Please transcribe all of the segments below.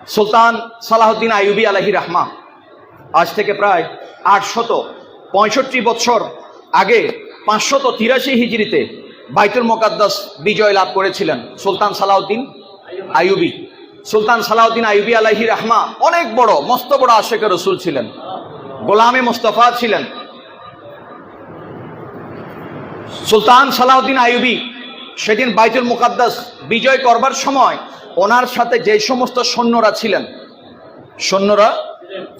সুলতান সালাহউদ্দিন আইয়ুবী আলাইহি রাহমা আজ থেকে প্রায় 865 বছর আগে 583 হিজরিতে বাইতুল মুকাদ্দাস বিজয় লাভ করেছিলেন সুলতান সালাহউদ্দিন আইয়ুবী। সুলতান সালাহউদ্দিন আইয়ুবী আলাইহি রাহমা অনেক বড় মস্ত বড় আশিক রাসূল ছিলেন, গোলামে মুস্তাফা ছিলেন। সুলতান সালাহউদ্দিন আইয়ুবী সেদিন বাইতুল মুকাদ্দাস বিজয় করবার সময় ওনার সাথে যে সমস্ত সৈন্যরা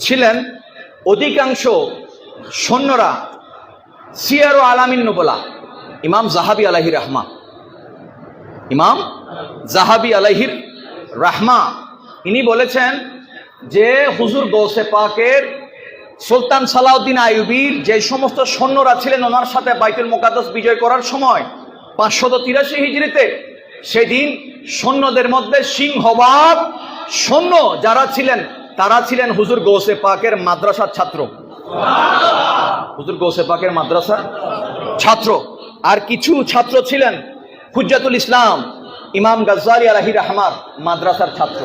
ছিলেন অধিকাংশ সৈন্যরা সিয়ার ও আলামিন নুবলা ইমাম জাহাবী আলাইহির রাহমা ইনি বলেছেন যে হুজুর গৌসে পাকের সুলতান সালাহউদ্দিন আইয়ুবীর যে সমস্ত সৈন্যরা ছিলেন ওনার সাথে বাইতুল মুকাদ্দাস বিজয় করার সময় 583 হিজরিতে সেদিন সৈন্যদের মধ্যে সিংহভাগ সৈন্য যারা ছিলেন তারা ছিলেন হুজুর গৌসে পাকের মাদ্রাসার ছাত্র, হুজুর গৌসে পাকের মাদ্রাসার ছাত্র। আর কিছু ছাত্র ছিলেন হুজ্জাতুল ইসলাম ইমাম গাজ্জালি আলাইহি রাহমার মাদ্রাসার ছাত্র।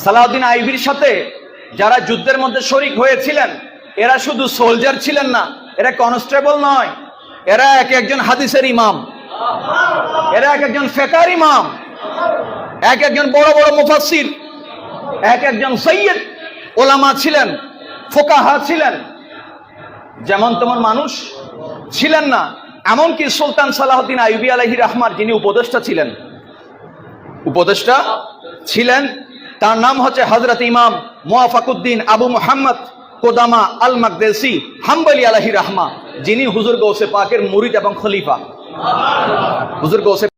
সালাহউদ্দিন আইয়ুবীর সাথে যারা যুদ্ধের মধ্যে শরীক হয়েছিলেন এরা শুধু সোলজার ছিলেন না, এরা কনস্টেবল নয়, এরা একজন হাদিসের ইমাম, এরা একজন ফিকহের ইমাম, একজন বড় বড় মুফাসসির, একজন সৈয়দ ওলামা ছিলেন, ফুকাহা ছিলেন। যেমন তেমন মানুষ ছিলেন না। এমনকি সুলতান সালাহউদ্দিন আইয়ুবী আলাইহি রাহমার যিনি উপদেষ্টা ছিলেন তার নাম হচ্ছে হযরত ইমাম মুওয়াফাকুদ্দিন আবু মুহাম্মদ কোদামা আল মাকদেসি হাম্বলি আলাইহি রাহমা, যিনি হুজুর গৌসে পাকের মুরিদ এবং খলিফা। হুজুর গৌসে